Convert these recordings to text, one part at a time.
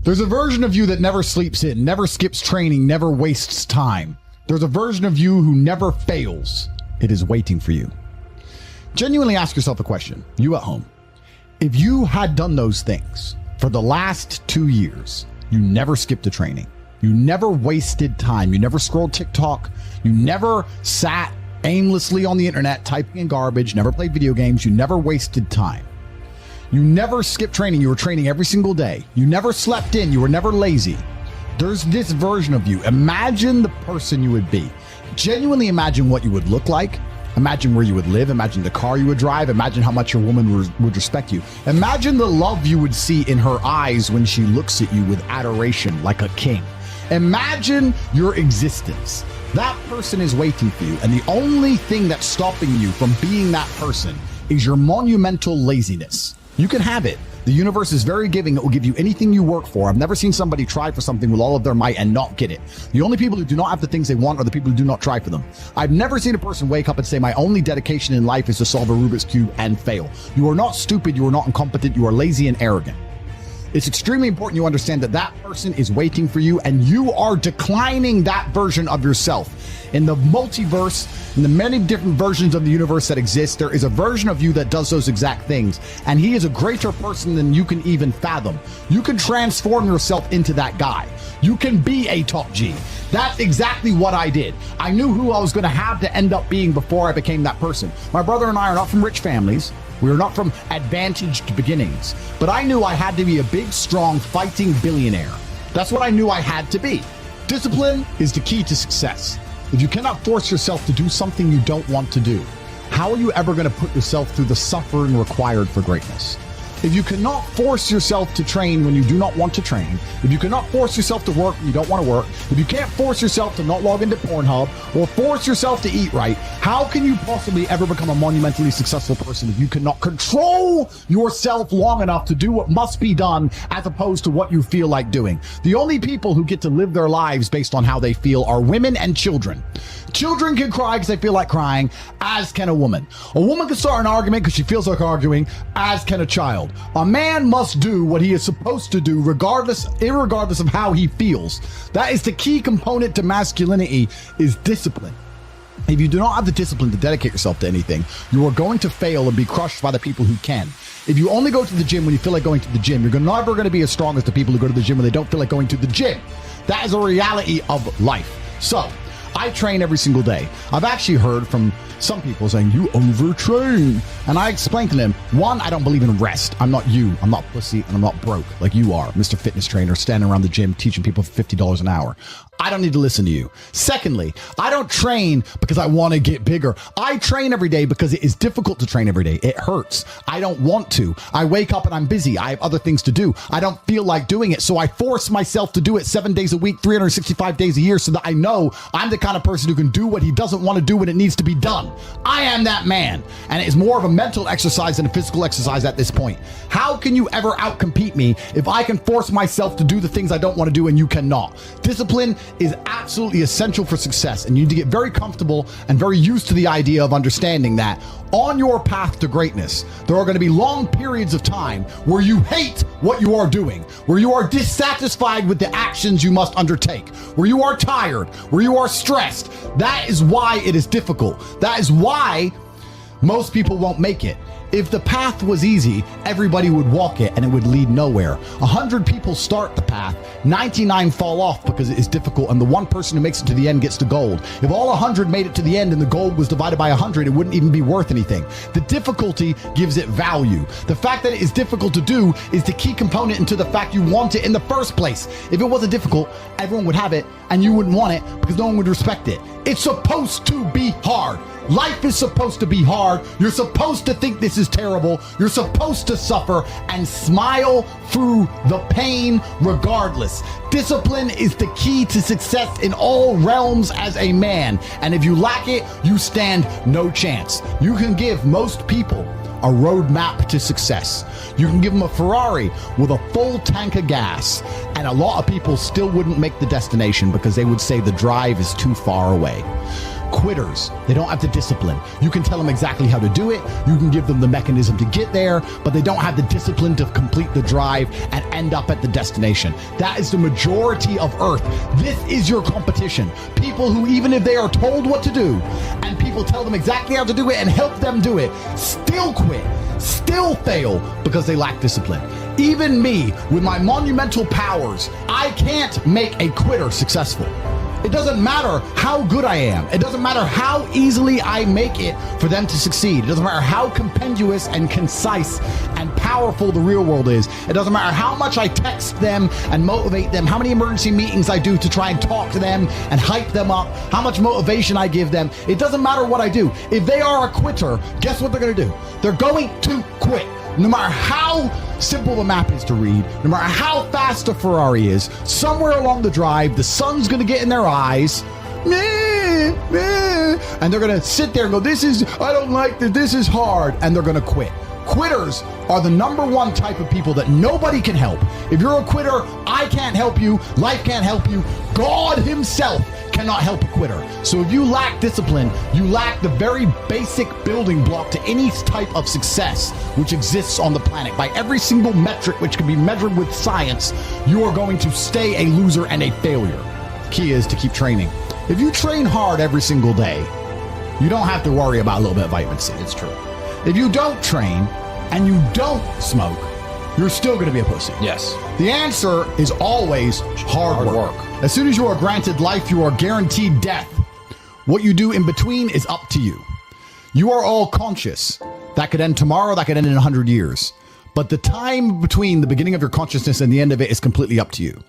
There's a version of you that never sleeps in, never skips training, never wastes time. There's a version of you who never fails. It is waiting for you. Genuinely ask yourself a question, you at home. If you had done those things for the last 2 years, you never skipped a training, you never wasted time, you never scrolled TikTok, you never sat aimlessly on the internet typing in garbage, never played video games, you never wasted time. You never skipped training, you were training every single day. You never slept in, you were never lazy. There's this version of you. Imagine the person you would be. Genuinely imagine what you would look like. Imagine where you would live. Imagine the car you would drive. Imagine how much your woman would respect you. Imagine the love you would see in her eyes when she looks at you with adoration like a king. Imagine your existence. That person is waiting for you. And the only thing that's stopping you from being that person is your monumental laziness. You can have it. The universe is very giving. It will give you anything you work for. I've never seen somebody try for something with all of their might and not get it. The only people who do not have the things they want are the people who do not try for them. I've never seen a person wake up and say, my only dedication in life is to solve a Rubik's Cube and fail. You are not stupid. You are not incompetent. You are lazy and arrogant. It's extremely important you understand that that person is waiting for you and you are declining that version of yourself. In the multiverse, in the many different versions of the universe that exist, there is a version of you that does those exact things. And he is a greater person than you can even fathom. You can transform yourself into that guy. You can be a top G. That's exactly what I did. I knew who I was going to have to end up being before I became that person. My brother and I are not from rich families. We are not from advantaged beginnings. But I knew I had to be a big, strong, fighting billionaire. That's what I knew I had to be. Discipline is the key to success. If you cannot force yourself to do something you don't want to do, how are you ever going to put yourself through the suffering required for greatness? If you cannot force yourself to train when you do not want to train, if you cannot force yourself to work when you don't want to work, if you can't force yourself to not log into Pornhub or force yourself to eat right, how can you possibly ever become a monumentally successful person if you cannot control yourself long enough to do what must be done as opposed to what you feel like doing? The only people who get to live their lives based on how they feel are women and children. Children can cry because they feel like crying, as can a woman. A woman can start an argument because she feels like arguing, as can a child. A man must do what he is supposed to do irregardless of how he feels. That is the key component to masculinity, is discipline. If you do not have the discipline to dedicate yourself to anything, you are going to fail and be crushed by the people who can. If you only go to the gym when you feel like going to the gym, you're never going to be as strong as the people who go to the gym when they don't feel like going to the gym. That is a reality of life. So, I train every single day. I've actually heard from some people saying, you overtrain. And I explained to them, one, I don't believe in rest. I'm not you. I'm not pussy and I'm not broke like you are, Mr. Fitness Trainer, standing around the gym teaching people for $50 an hour. I don't need to listen to you. Secondly, I don't train because I want to get bigger. I train every day because it is difficult to train every day. It hurts. I don't want to. I wake up and I'm busy. I have other things to do. I don't feel like doing it. So I force myself to do it 7 days a week, 365 days a year, so that I know I'm the kind of person who can do what he doesn't want to do when it needs to be done. I am that man. And it's more of a mental exercise than a physical exercise at this point. How can you ever outcompete me if I can force myself to do the things I don't want to do and you cannot? Discipline is absolutely essential for success, and you need to get very comfortable and very used to the idea of understanding that on your path to greatness, there are going to be long periods of time where you hate what you are doing, where you are dissatisfied with the actions you must undertake, where you are tired, where you are stressed. That is why it is difficult. That is why most people won't make it. If the path was easy, everybody would walk it and it would lead nowhere. 100 people start the path, 99 fall off because it is difficult, and the one person who makes it to the end gets the gold. If all 100 made it to the end and the gold was divided by 100, it wouldn't even be worth anything. The difficulty gives it value. The fact that it is difficult to do is the key component into the fact you want it in the first place. If it wasn't difficult, everyone would have it and you wouldn't want it because no one would respect it. It's supposed to be hard. Life is supposed to be hard. You're supposed to think this is terrible. You're supposed to suffer and smile through the pain regardless. Discipline is the key to success in all realms as a man. And if you lack it, you stand no chance. You can give most people a roadmap to success. You can give them a Ferrari with a full tank of gas, and a lot of people still wouldn't make the destination because they would say the drive is too far away. quitters. They don't have the discipline. You can tell them exactly how to do it. You can give them the mechanism to get there, but they don't have the discipline to complete the drive and end up at the destination. That is the majority of Earth. This is your competition. People who, even if they are told what to do and people tell them exactly how to do it and help them do it, still quit, still fail because they lack discipline. Even me, with my monumental powers, I can't make a quitter successful. It doesn't matter how good I am. It doesn't matter how easily I make it for them to succeed. It doesn't matter how compendious and concise and powerful the real world is. It doesn't matter how much I text them and motivate them, how many emergency meetings I do to try and talk to them and hype them up, how much motivation I give them. It doesn't matter what I do. If they are a quitter, guess what they're going to do? They're going to quit. No matter how simple the map is to read, no matter how fast the Ferrari is, somewhere along the drive, the sun's going to get in their eyes, and they're going to sit there and go, I don't like this, this is hard, and they're going to quit. Quitters are the number one type of people that nobody can help. If you're a quitter, I can't help you, life can't help you, God himself cannot help a quitter. So if you lack discipline, you lack the very basic building block to any type of success which exists on the planet. By every single metric which can be measured with science, you are going to stay a loser and a failure. The key is to keep training. If you train hard every single day, you don't have to worry about a little bit of vitamin C. It's true. If you don't train and you don't smoke, you're still going to be a pussy. Yes. The answer is always hard work. As soon as you are granted life, you are guaranteed death. What you do in between is up to you. You are all conscious. That could end tomorrow, that could end in 100 years. But the time between the beginning of your consciousness and the end of it is completely up to you.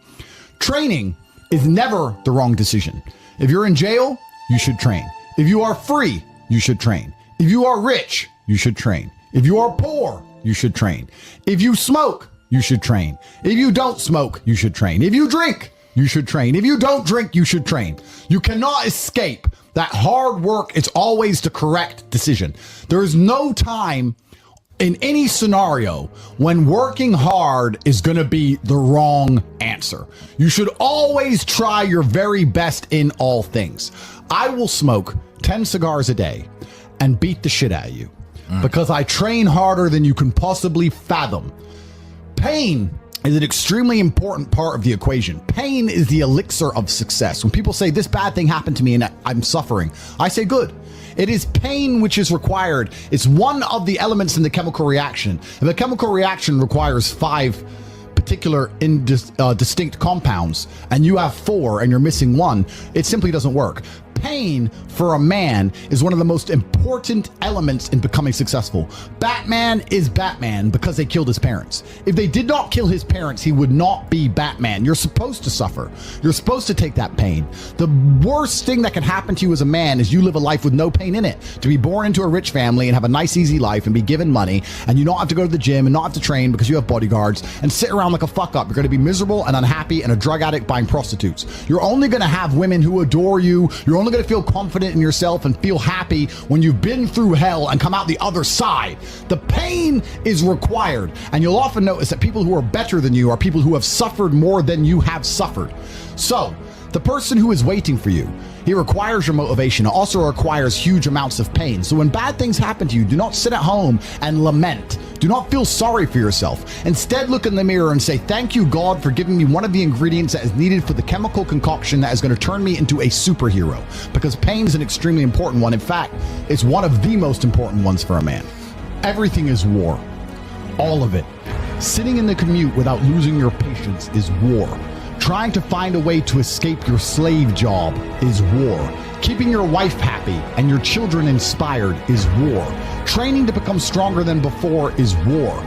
Training is never the wrong decision. If you're in jail, you should train. If you are free, you should train. If you are rich, you should train. If you are poor, you should train. If you smoke, you should train. If you don't smoke, you should train. If you drink, you should train. If you don't drink, you should train. You cannot escape that hard work is always the correct decision. There is no time in any scenario when working hard is going to be the wrong answer. You should always try your very best in all things. I will smoke 10 cigars a day and beat the shit out of you because I train harder than you can possibly fathom. Pain is an extremely important part of the equation. Pain is the elixir of success. When people say this bad thing happened to me and I'm suffering, I say good. It is pain which is required. It's one of the elements in the chemical reaction. And the chemical reaction requires 5 particular distinct compounds, and you have 4 and you're missing 1. It simply doesn't work. Pain for a man is one of the most important elements in becoming successsul. Batman is Batman because they killed his parents. If they did not kill his parents, he would not be Batman. You're supposed to suffer. You're supposed to take that pain. The worst thing that can happen to you as a man is you live a life with no pain in it. To be born into a rich family and have a nice, easy life and be given money, and you don't have to go to the gym and not have to train because you have bodyguards and sit around like a fuck up. You're going to be miserable and unhappy and a drug addict buying prostitutes. You're only going to have women who adore you. You're only going to feel confident in yourself and feel happy when you've been through hell and come out the other side. The pain is required, and you'll often notice that people who are better than you are people who have suffered more than you have suffered. So the person who is waiting for you, he requires your motivation. It also requires huge amounts of pain. So when bad things happen to you, do not sit at home and lament. Do not feel sorry for yourself. Instead, look in the mirror and say, thank you, God, for giving me one of the ingredients that is needed for the chemical concoction that is going to turn me into a superhero. Because pain is an extremely important one. In fact, it's one of the most important ones for a man. Everything is war. All of it. Sitting in the commute without losing your patience is war. Trying to find a way to escape your slave job is war. Keeping your wife happy and your children inspired is war. Training to become stronger than before is war.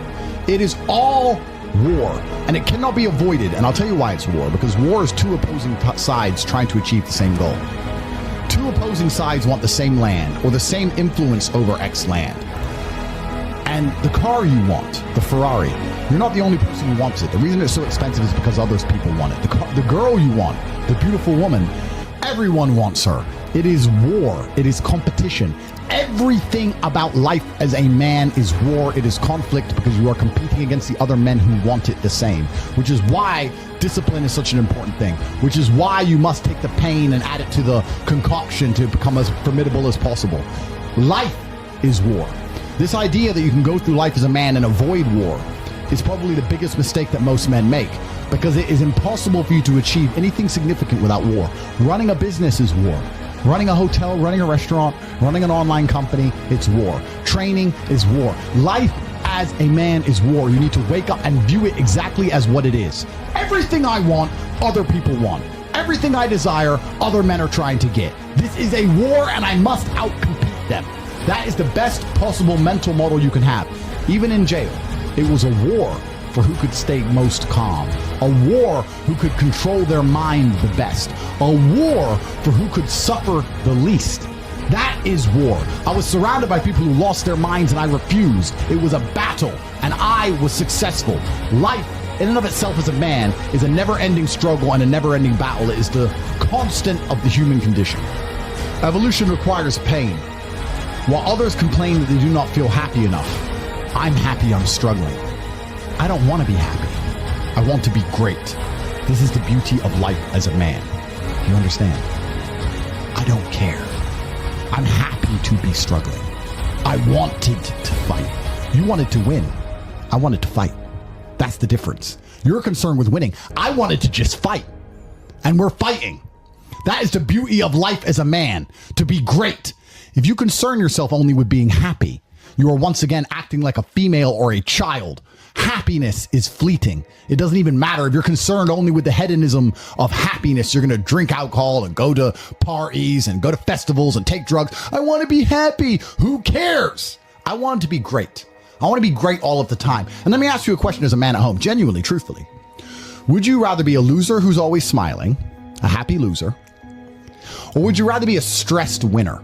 It is all war, and it cannot be avoided. And I'll tell you why it's war, because war is 2 opposing sides trying to achieve the same goal. 2 opposing sides want the same land or the same influence over X land. And the car you want, the Ferrari, you're not the only person who wants it. The reason it's so expensive is because others people want it. The girl you want, the beautiful woman, everyone wants her. It is war. It is competition. Everything about life as a man is war. It is conflict because you are competing against the other men who want it the same, which is why discipline is such an important thing, which is why you must take the pain and add it to the concoction to become as formidable as possible. Life is war. This idea that you can go through life as a man and avoid war is probably the biggest mistake that most men make, because it is impossible for you to achieve anything significant without war. Running a business is war. Running a hotel, running a restaurant, running an online company, it's war. Training is war. Life as a man is war. You need to wake up and view it exactly as what it is. Everything I want, other people want. Everything I desire, other men are trying to get. This is a war and I must outcompete them. That is the best possible mental model you can have. Even in jail, it was a war for who could stay most calm. A war who could control their mind the best. A war for who could suffer the least. That is war. I was surrounded by people who lost their minds and I refused. It was a battle and I was successful. Life in and of itself as a man is a never-ending struggle and a never-ending battle. It is the constant of the human condition. Evolution requires pain. While others complain that they do not feel happy enough, I'm happy I'm struggling. I don't want to be happy. I want to be great. This is the beauty of life as a man. You understand? I don't care. I'm happy to be struggling. I wanted to fight. You wanted to win. I wanted to fight. That's the difference. You're concerned with winning. I wanted to just fight. And we're fighting. That is the beauty of life as a man, to be great. If you concern yourself only with being happy, you are once again acting like a female or a child. Happiness is fleeting. It doesn't even matter if you're concerned only with the hedonism of happiness. You're going to drink alcohol and go to parties and go to festivals and take drugs. I want to be happy. Who cares? I want to be great. I want to be great all of the time. And let me ask you a question as a man at home, genuinely, truthfully. Would you rather be a loser who's always smiling, a happy loser, or would you rather be a stressed winner?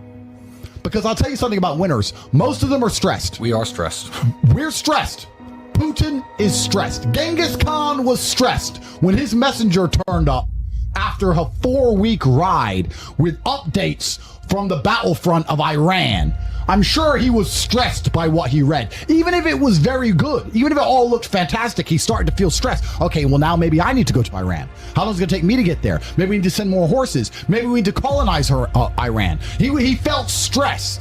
Because I'll tell you something about winners. Most of them are stressed. We are stressed. We're stressed. Putin is stressed. Genghis Khan was stressed when his messenger turned up after a 4-week ride with updates from the battlefront of Iran. I'm sure he was stressed by what he read. Even if it was very good, even if it all looked fantastic, he started to feel stressed. Okay, well now maybe I need to go to Iran. How long is it going to take me to get there? Maybe we need to send more horses. Maybe we need to colonize Iran. He felt stress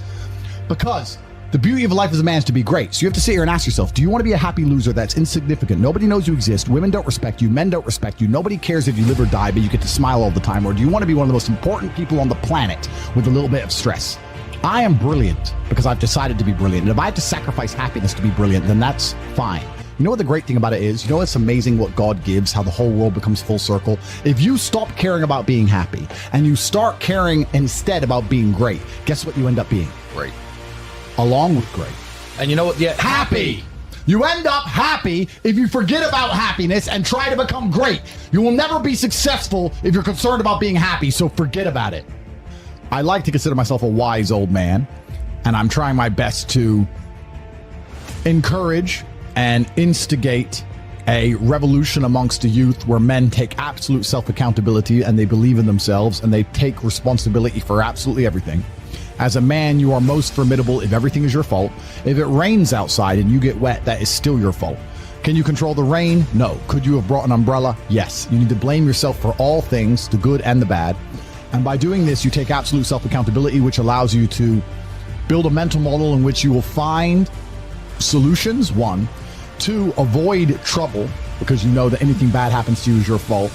because the beauty of life as a man is to be great. So you have to sit here and ask yourself, do you want to be a happy loser that's insignificant? Nobody knows you exist. Women don't respect you. Men don't respect you. Nobody cares if you live or die, but you get to smile all the time. Or do you want to be one of the most important people on the planet with a little bit of stress? I am brilliant because I've decided to be brilliant. And if I have to sacrifice happiness to be brilliant, then that's fine. You know what the great thing about it is? You know it's amazing what God gives, how the whole world becomes full circle? If you stop caring about being happy and you start caring instead about being great, guess what you end up being? Great. Along with great. And you know what? Yeah, happy. You end up happy if you forget about happiness and try to become great. You will never be successful if you're concerned about being happy, so forget about it. I like to consider myself a wise old man, and I'm trying my best to encourage and instigate a revolution amongst the youth where men take absolute self-accountability and they believe in themselves and they take responsibility for absolutely everything. As a man, you are most formidable if everything is your fault. If it rains outside and you get wet, that is still your fault. Can you control the rain? No. Could you have brought an umbrella? Yes. You need to blame yourself for all things, the good and the bad. And by doing this, you take absolute self-accountability, which allows you to build a mental model in which you will find solutions, 1. 2, avoid trouble, because you know that anything bad happens to you is your fault.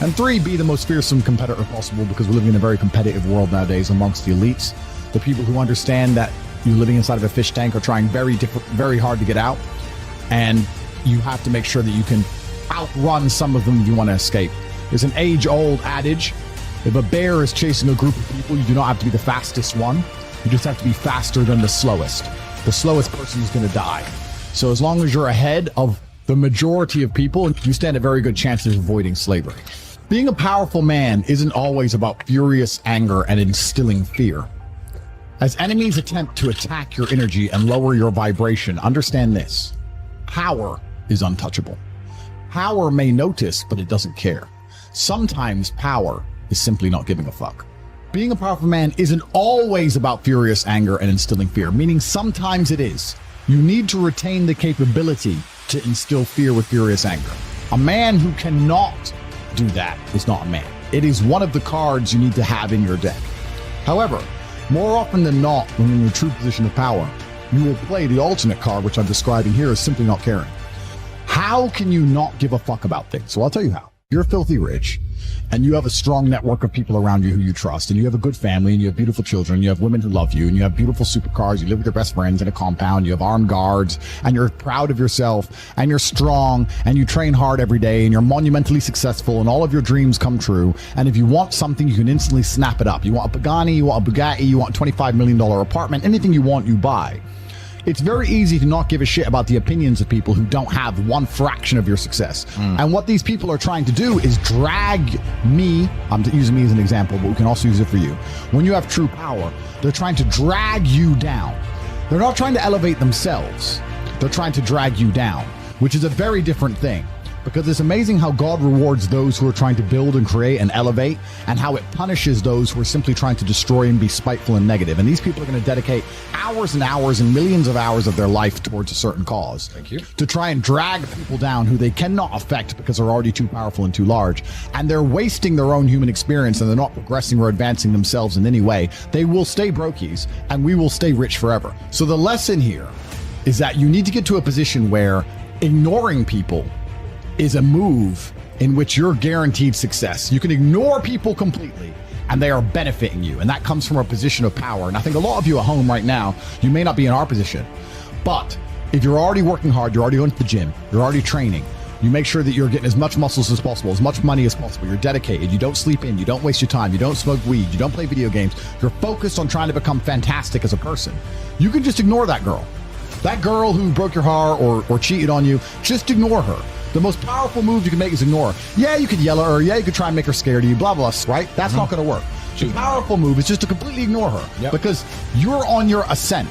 And 3, be the most fearsome competitor possible, because we're living in a very competitive world nowadays amongst the elites. The people who understand that you're living inside of a fish tank are trying very hard to get out. And you have to make sure that you can outrun some of them if you want to escape. There's an age-old adage. If a bear is chasing a group of people, you do not have to be the fastest one. You just have to be faster than the slowest. The slowest person is going to die. So as long as you're ahead of the majority of people, you stand a very good chance of avoiding slavery. Being a powerful man isn't always about furious anger and instilling fear. As enemies attempt to attack your energy and lower your vibration, understand this. Power is untouchable. Power may notice, but it doesn't care. Sometimes power is simply not giving a fuck. Being a powerful man isn't always about furious anger and instilling fear, meaning sometimes it is. You need to retain the capability to instill fear with furious anger. A man who cannot do that is not a man. It is one of the cards you need to have in your deck. However, more often than not, when you're in a true position of power, you will play the alternate card, which I'm describing here as simply not caring. How can you not give a fuck about things? So I'll tell you how. You're filthy rich, and you have a strong network of people around you who you trust, and you have a good family, and you have beautiful children, you have women who love you, and you have beautiful supercars, you live with your best friends in a compound, you have armed guards, and you're proud of yourself, and you're strong, and you train hard every day, and you're monumentally successful, and all of your dreams come true. And if you want something, you can instantly snap it up. You want a Pagani, you want a Bugatti, you want a $25 million apartment, anything you want, you buy. It's very easy to not give a shit about the opinions of people who don't have one fraction of your success. And what these people are trying to do is drag me, I'm using me as an example, but we can also use it for you. When you have true power, they're trying to drag you down. They're not trying to elevate themselves. They're trying to drag you down, which is a very different thing. Because it's amazing how God rewards those who are trying to build and create and elevate, and how it punishes those who are simply trying to destroy and be spiteful and negative. And these people are going to dedicate hours and hours and millions of hours of their life towards a certain cause. Thank you. To try and drag people down who they cannot affect because they're already too powerful and too large. And they're wasting their own human experience, and they're not progressing or advancing themselves in any way. They will stay brokies, and we will stay rich forever. So the lesson here is that you need to get to a position where ignoring people is a move in which you're guaranteed success. You can ignore people completely and they are benefiting you. And that comes from a position of power. And I think a lot of you at home right now, you may not be in our position, but if you're already working hard, you're already going to the gym, you're already training, you make sure that you're getting as much muscles as possible, as much money as possible, you're dedicated, you don't sleep in, you don't waste your time, you don't smoke weed, you don't play video games, you're focused on trying to become fantastic as a person. You can just ignore that girl. That girl who broke your heart or cheated on you, just ignore her. The most powerful move you can make is ignore her. Yeah, you could yell at her. Yeah, you could try and make her scared of you, blah, blah, right? That's not going to work. The powerful move is just to completely ignore her because you're on your ascent.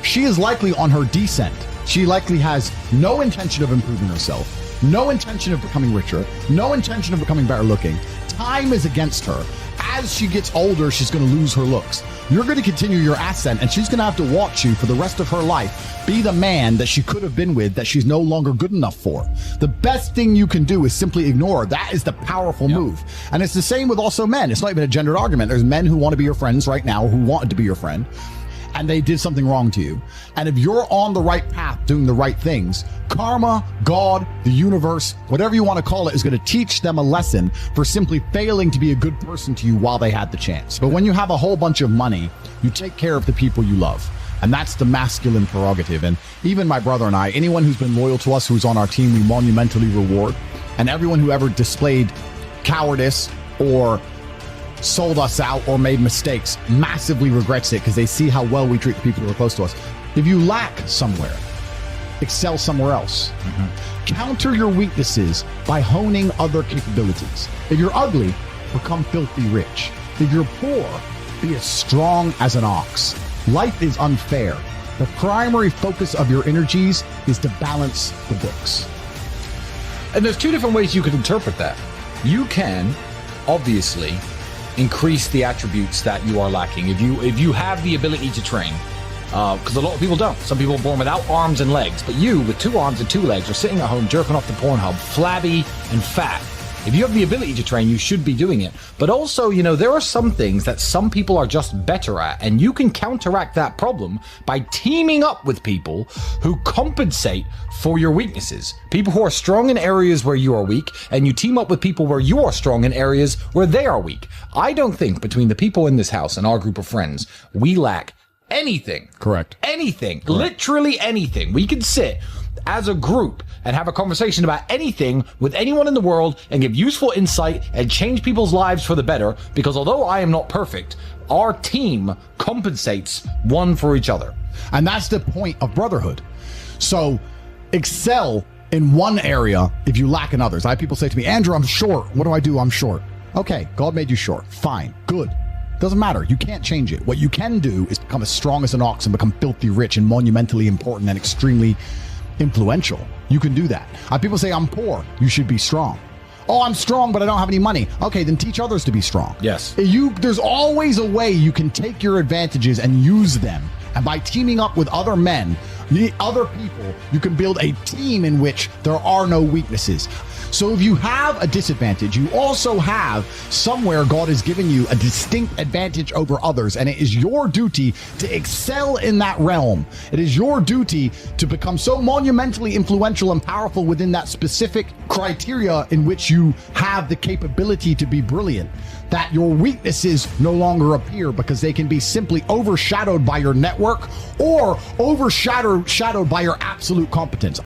She is likely on her descent. She likely has no intention of improving herself, no intention of becoming richer, no intention of becoming better looking. Time is against her. As she gets older, she's going to lose her looks. You're going to continue your ascent, and she's going to have to watch you for the rest of her life be the man that she could have been with that she's no longer good enough for. The best thing you can do is simply ignore. That is the powerful move. And it's the same with also men. It's not even a gendered argument. There's men who want to be your friends right now, who wanted to be your friend, and they did something wrong to you. And if you're on the right path doing the right things, karma, God, the universe, whatever you want to call it, is going to teach them a lesson for simply failing to be a good person to you while they had the chance. But when you have a whole bunch of money, you take care of the people you love. And that's the masculine prerogative. And even my brother and I, anyone who's been loyal to us, who's on our team, we monumentally reward. And everyone who ever displayed cowardice or sold us out or made mistakes massively regrets it because they see how well we treat the people who are close to us. If you lack somewhere, excel somewhere else. Counter your weaknesses by honing other capabilities. If you're ugly, become filthy rich. If you're poor, be as strong as an ox. Life is unfair. The primary focus of your energies is to balance the books. And there's two different ways you could interpret that. You can, obviously, increase the attributes that you are lacking. If you have the ability to train, because a lot of people don't. Some people are born without arms and legs, but you, with 2 arms and 2 legs, are sitting at home jerking off the Pornhub, flabby and fat. If you have the ability to train, you should be doing it. But also, there are some things that some people are just better at, and you can counteract that problem by teaming up with people who compensate for your weaknesses. People who are strong in areas where you are weak, and you team up with people where you are strong in areas where they are weak. I don't think between the people in this house and our group of friends, we lack anything. Correct. Anything. Correct. Literally anything. We can sit as a group and have a conversation about anything with anyone in the world and give useful insight and change people's lives for the better, because although I am not perfect, our team compensates one for each other. And that's the point of brotherhood. So excel in one area if you lack in others. I have people say to me, Andrew, I'm short. What do I do? I'm short. Okay, God made you short. Fine. Good. Doesn't matter. You can't change it. What you can do is become as strong as an ox and become filthy rich and monumentally important and extremely influential. You can do that. People say, I'm poor. You should be strong. Oh, I'm strong, but I don't have any money. Okay, then teach others to be strong. Yes. There's always a way you can take your advantages and use them. And by teaming up with other men, other people, you can build a team in which there are no weaknesses. So if you have a disadvantage, you also have somewhere God has given you a distinct advantage over others, and it is your duty to excel in that realm. It is your duty to become so monumentally influential and powerful within that specific criteria in which you have the capability to be brilliant, that your weaknesses no longer appear because they can be simply overshadowed by your network or overshadowed by your absolute competence.